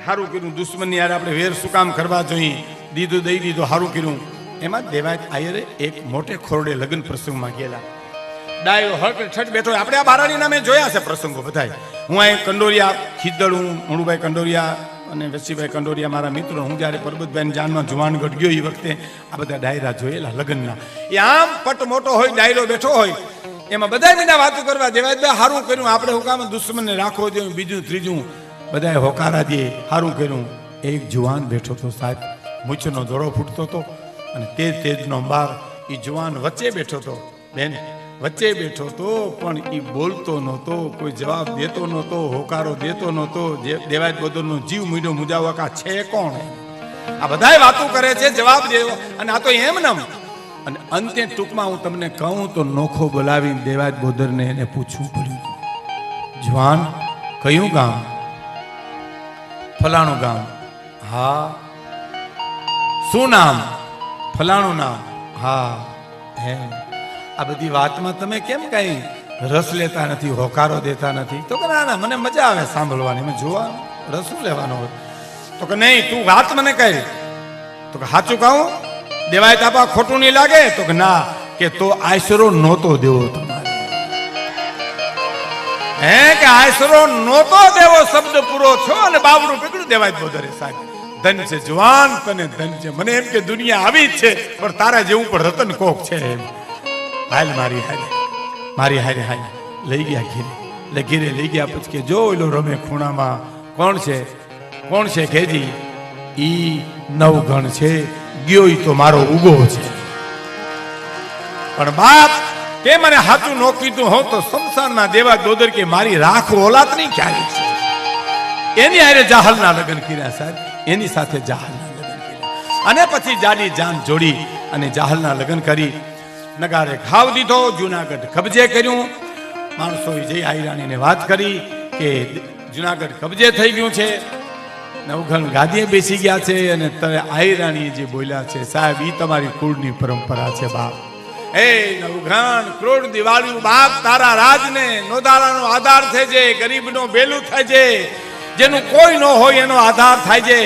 સારું કર્યું, દુશ્મનની યાર આપણે વેર શું કામ કરવા જોઈએ, દીધું દઈ દીધું સારું કર્યું. એમાં દેવાજ આયરે એક મોટે ખોરડે લગ્ન પ્રસંગમાં ગયેલા. ડાયો હળકઠ બેઠો. આપણે આ બારાણીના મેં જોયા છે પ્રસંગો બધા. હું અહીં કંડોરિયા ખીદડ, હું મણુભાઈ કંડોરિયા અને વસીભાઈ કંડોરિયા મારા મિત્રો, હું જ્યારે પરબતભાઈ જાનમાં જુવાનગઢ ગયો એ વખતે આ બધા ડાયરા જોયેલા લગ્નના. એ આમ પટ મોટો હોય, ડાયરો બેઠો હોય, એમાં બધા બીના વાતો કરવા. દેવાજભાઈ સારું કર્યું, આપણે હુકામ દુશ્મનને રાખવો જોઈએ, બીજું ત્રીજું બધાએ હોકારા દે, સારું કર્યું. એક જુવાન બેઠો હતો સાહેબ, મૂછનો દોરો ફૂટતો હતો અને તેજનો અંબાર. એ જુવાન વચ્ચે બેઠો હતો બેન, વચ્ચે બેઠો હતો, પણ એ બોલતો નહોતો, કોઈ જવાબ દેતો નહોતો, હોકારો દેતો નહોતો. દેવાજ બદરનો જીવ મીડો મુજાવો કા છે કોણ? આ બધાય વાતો કરે છે, જવાબ દેવો. અને આ તો એમ નમ. અને અંતે ટૂંકમાં હું તમને કહું તો નોખો બોલાવીને દેવાજ બોદરને એને પૂછવું પડ્યું, જવાન કયું ગામ? ફલાણું ગામ. હા. શું નામ? ફલાણું નામ. હા. હે આ બધી વાતમાં તમે કેમ કઈ રસ લેતા નથી, હોકારો દેતા નથી? તો કે ના મને મજા આવે સાંભળવાની, મેં જોવા રસ શું લેવાનો હોય? તો કે નહીં, તું વાત મને કહે. તો કે સાચું કહું દેવાય તાપા, ખોટું નહીં લાગે? તો કે ના, કે તો આશરો નહોતો દેવો તમારે. હે કે આશરો નહોતો દેવો શબ્દ પૂરો છો અને બાવડું પકડ્યું દેવાય બોદરે સાહેબ. ધન છે જવાન, તને ધન છે. મને એમ કે દુનિયા આવી જ છે, પણ તારા જેવું પણ રતન કોક છે એમ. હાલ મારી હારે લઈ ગયા ઘેરે લઈ ગયા. પછી કે જો એલો રમે ખૂણામાં, કોણ છે કેજી? ઈ નવઘણ છે, ગયો ઈ તો મારો ઉગો છે. પણ બાપ કે મને હાથું નો કીધું હો તો શમશાનમાં દેવા દોદર કે મારી રાખ ઓલાત નહીં ક્યારે છે. એની હારે જાહલના લગ્ન કર્યા સાહેબ, એની સાથે જાહલના લગ્ન કર્યા. અને પછી જાડી જાન જોડી અને જાહલના લગ્ન કરી નગારે ઘાવ દીધો, જુનાગઢ કબજે કર્યું. માણસોએ જઈ આયરાણીને વાત કરી કે જુનાગઢ કબજે થઈ ગયું છે, નવઘણ ગાદીએ બેસી ગયા છે. અને તમે આયરાણીએ જે બોલ્યા છે સાહેબ, એ તમારી કુળની પરંપરા છે બાપ. હે નવઘણ ક્રોડ દિવાળ્યું બાપ, તારા રાજને નોધારાનો આધાર થાય છે, ગરીબનો બેલું થાય છે, જેનું કોઈ ન હોય એનો આધાર થાય છે.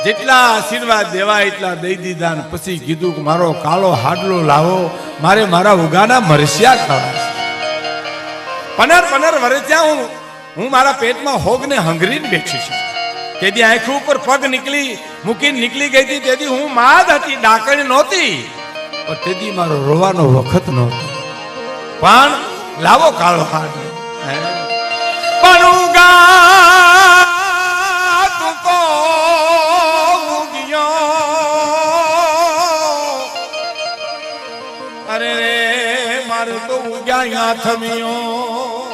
જેટલા આશીર્વાદ દેવાય એટલા દઈ દીધા. પછી કીધું કે મારો કાળો હાડલો લાવો, મારે મારા ઉગાના મરસિયા ખાવા. પનર વરસ્યા હું મારા પેટમાં હોગને હંગરીને બેઠી છું. તેથી આંખો ઉપર પગ મૂકીને નીકળી ગઈ હતી. તેથી હું માદ હતી, ડાકણ નહોતી. પણ તેથી મારો રોવાનો વખત નહોતો. પણ લાવો કાળો હાડલો. પણ ઉગા તું કો તો ઉગ્યા થમિયો.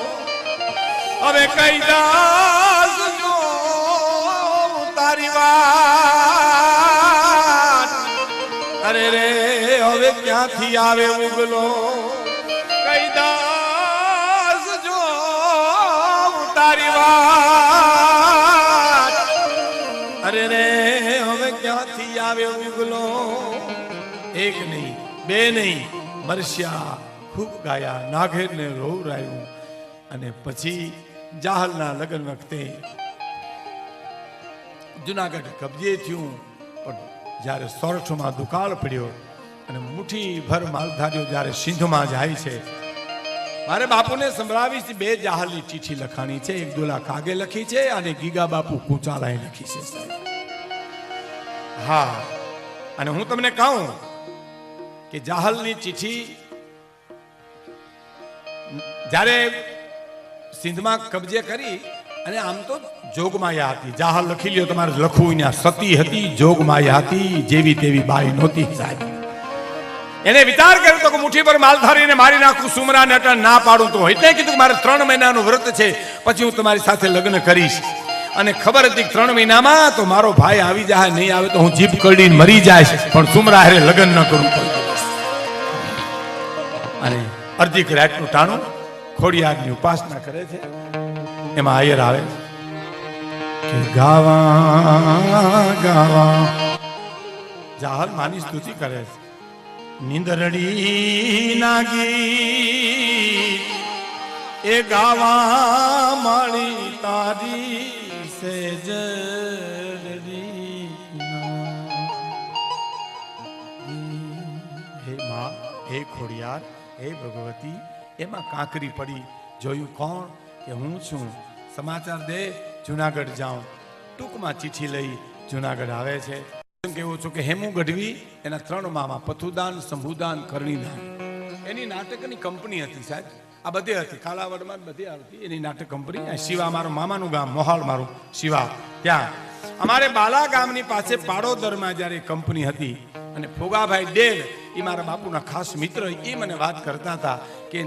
હવે કઈ દાસ જો તારી વાત. અરે રે હવે ક્યાંથી આવે ઉગલો? કઈ દાસ જો તારી વાત. અરે રે હવે ક્યાંથી આવે ઉગલો? એક નહીં, બે નહીં, મરસ્યા ખૂબ ગાયા, નાઘેરને રોવરાયું. અને પછી જાહલના લગ્ન વખતે જુનાગઢ કબજે થયું. પણ જ્યારે સોરઠમાં દુકાળ પડ્યો અને મુઠ્ઠી ભર માલધારીઓ જ્યારે સિંધમાં જાય છે, મારે બાપુને સંભળાવી છે. 2 જાહલની ચીઠી લખાણી છે, એક દોલા કાગે લખી છે અને ગીગા બાપુ કુચાલાએ લખી છે સાહેબ. હા, અને હું તમને કહું કે જાહલની ચીઠી જ્યારે સિંધમાં કબજે કરી, અને આમ તો જોગમાયા હતી. જાહલ લખી લ્યો, તમારે લખવું ત્યાં સતી હતી, જોગમાયા હતી, જેવી તેવી બાઈ નહોતી સાહેબ. એને વિચાર કર્યો તો કે મુઠ્ઠી પર માલધારીને મારી નાખું, સુમરાને અટણ ના પાડું. તો એટલે કીધું કે મારે 3 મહિનાનું વ્રત છે, પછી હું તમારી સાથે લગ્ન કરીશ. અને ખબર હતી 3 મહિનામાં તો મારો ભાઈ આવી જાય, નહીં આવે તો હું જીભ કરડીને મરી જાય, પણ સુમરા હારે લગ્ન ન કરું. અને અર્ધિક રાતનું ટાણું ખોડિયારની ઉપાસના કરે છે. એમાં આયર આવે કે ગાવા ગાવા, જાહલ માની સ્તુતિ કરે છે. નિંદરડી નાગી એ ગાવા માળી તારી સેજરી. હે માં, હે ખોડિયાર, હે ભગવતી, એમાં કાંકરી પડી. જોયું કોણ? કે હું છું. સમાચાર દે, જુનાગઢ જાઉં. ટૂંકમાં ચીઠી લઈ જુનાગઢ આવે છે. કેવું છું કે હેમુ ગઢવી એના 3 મામા, પથુદાન, શંભુદાન, કરણીદાન, એની નાટકની કંપની હતી સાહેબ. આ બધે હતી, કાલાવડમાં બધી આવતી એની નાટક કંપની. શિવા મારું મામાનું ગામ, મોહાળ મારું શિવા, ત્યાં અમારે બાલા ગામની પાસે પાડોદરમાં જ્યારે કંપની હતી. અને ફોગાભાઈ ડેલ એ મારા બાપુના ખાસ મિત્ર, એ મને વાત કરતા હતા કે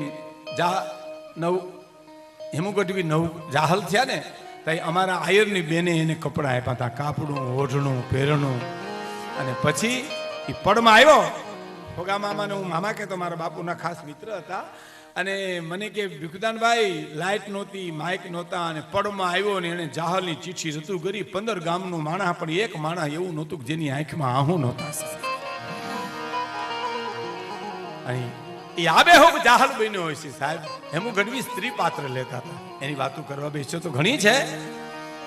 હેમુ ગઢવી જાહલ થયા ને, તો અમારા આયરની બેને એને કપડાં આપ્યા હતા, કાપડું, ઓઢણું, પહેરણું. અને પછી એ પડમાં આવ્યો. ફોગા મામાને હું મામા કહેતો, મારા બાપુના ખાસ મિત્ર હતા. અને મને કે ભીખુદાનભાઈ, લાઇટ નહોતી, માઇક નહોતા, અને પડમાં આવ્યો ને એને જાહલની ચીઠી રજૂ કરી. 15 ગામનું માણસ, પણ એક માણસ એવું નહોતું કે જેની આંખમાં આહું નહોતા. અને એ આબે હોક જાહલ બન્યો હોય છે સાહેબ. હેમુ ગઢવી સ્ત્રી પાત્ર લેતા હતા. એની વાતો કરવા બેસ્યો તો ઘણી છે,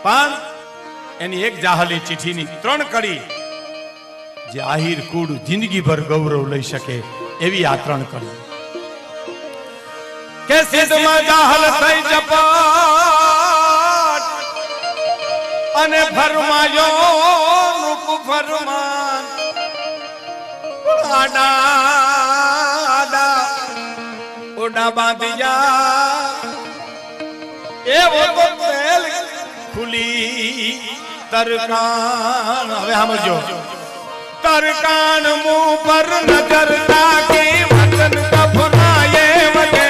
પણ એની એક જાહલની ચીઠીની 3 કડી જે આહિર કુળ જિંદગીભર ગૌરવ લઈ શકે એવી આ 3 કડી. કે સિદ્ધમાં જાહલ થઈ જપાટ અને ફરમાયો રૂપ ફરમાન. આડા ઓડા બાંધિયા એવો તો તેલ ખુલી તરકાન. હવે સમજો, તરકાન મું પર નજર તાકી વતન કફનાએ વગે.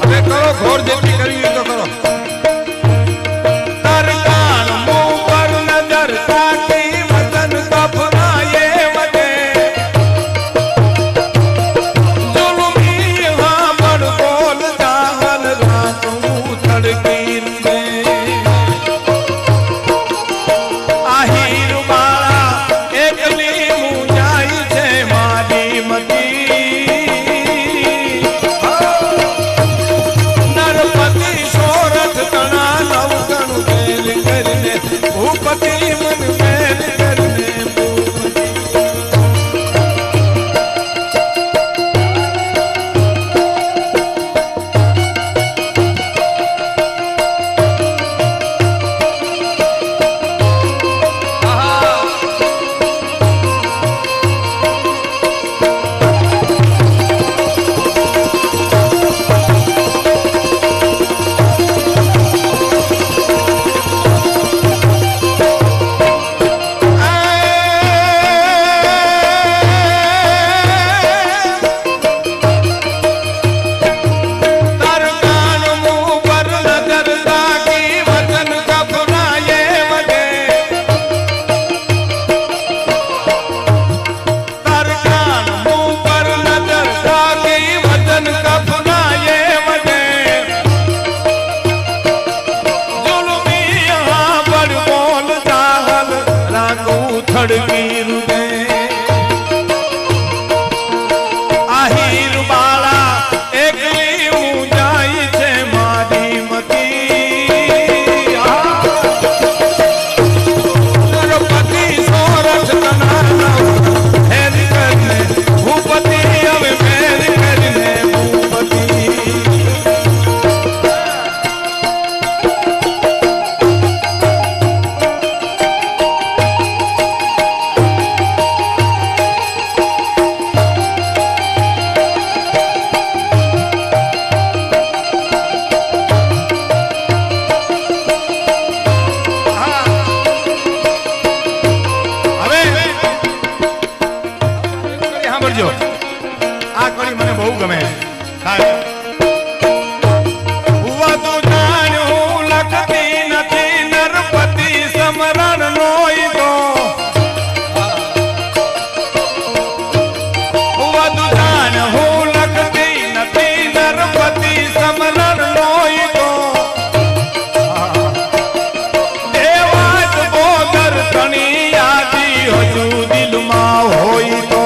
હવે કરો, ઘોર જેટલી કરવી તો કરો. તરકાન મું પર નજર તાકી વતન કફનાએ વગે. જુલમી હા બડ બોલ જાહલ રાતું થડકી રે. આહિર બાળા એકલી મુંજાઈ છે મારી મતી. નરપતિ સોરઠ તણા 9 ગણું મેલ કરીને ભૂપતિ મન મેલ કરીને ભૂપતિ. આહિર બાળા એકલી મુંજાઈ છે મારી મતી. સમરણ નોઈ તો વધુ જાણ હું લખતી નથી નરપતિ સમરણ નોઈ તો દેવાજ બોદર ઘણી યાદી હજુ દિલમાં હોય તો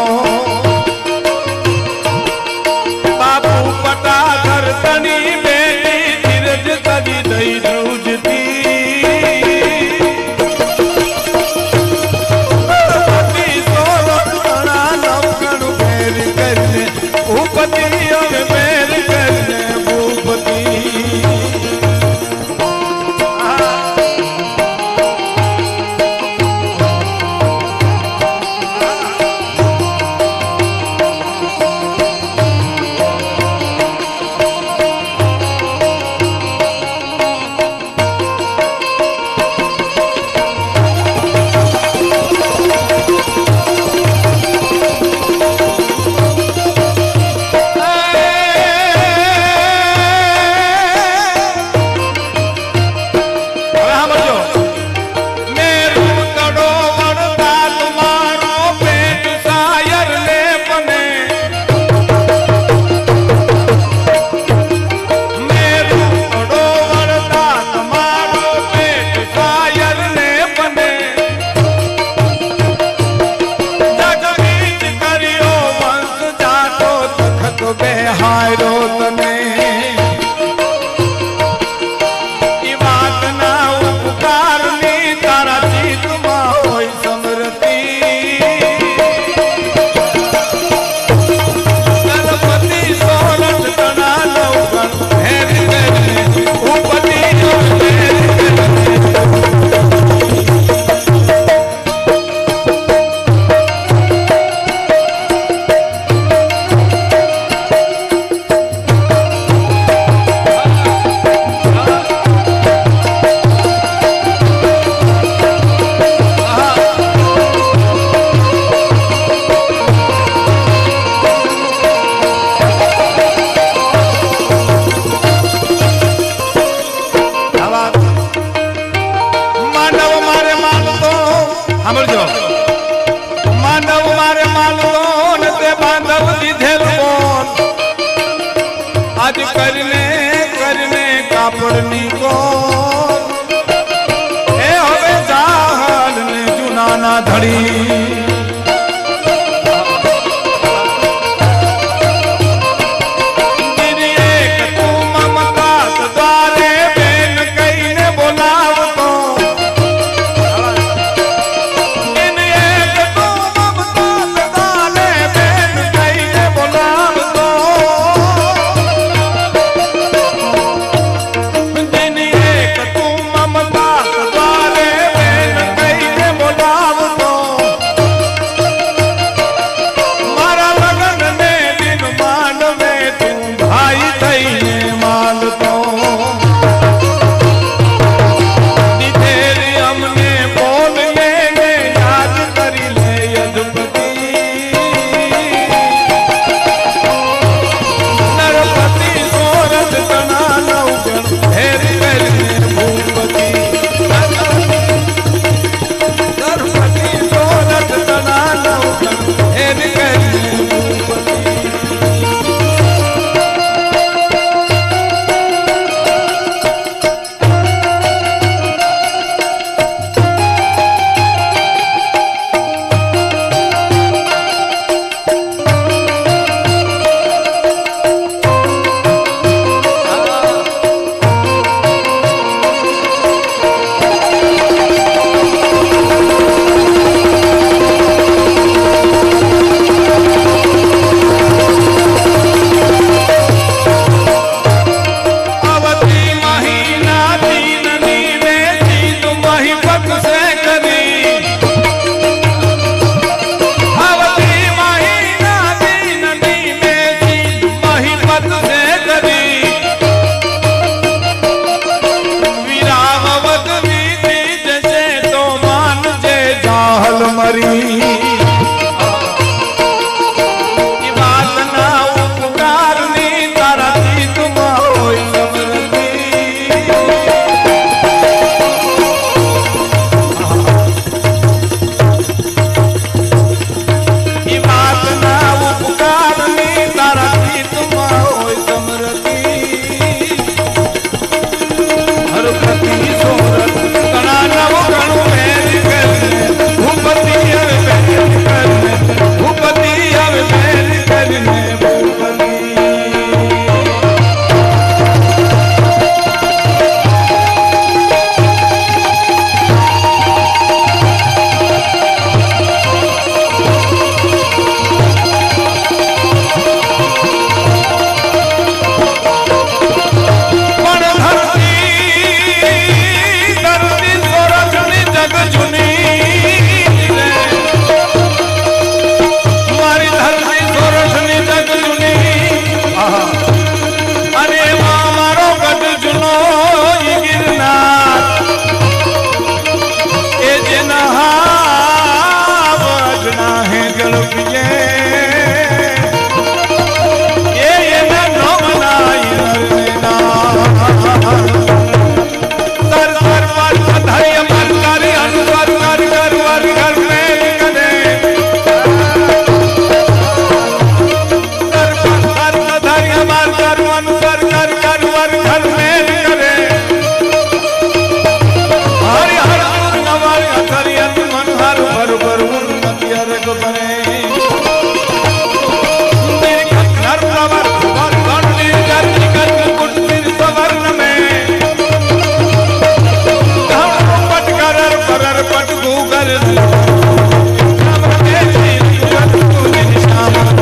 બાપુ પટાઘર તણી બેટી ધીરજ તરી દઈ ધ્રુજતી ભૂપતિ હવે મેર કરીને ભૂપતિ બેહારો તને ઈ વાતના ઉપકારની તારા ચિત્તમાં હોય સમૃતિ ગણપતિ સોરઠ તણા નવગણ હેરી કરીને ઉપતિ आज करने करने कापड़नी को ए होवे जाहल ने जुनाना धड़ी पट गूगल राम के जीवन तुझ श्याम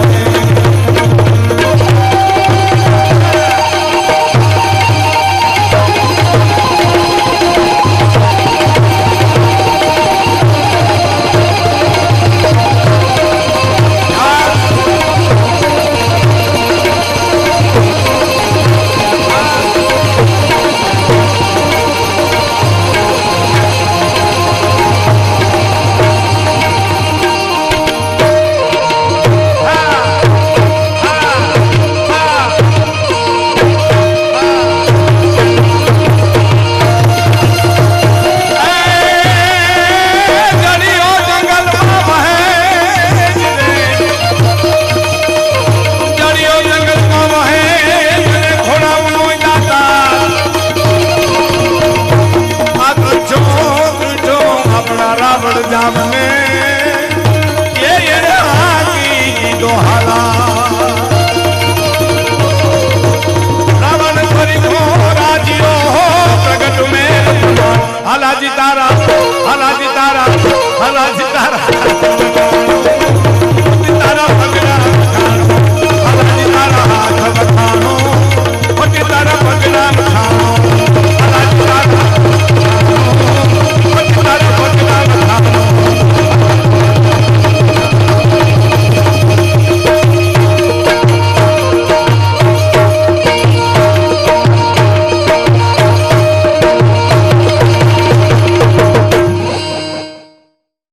जाम में ये की दोहा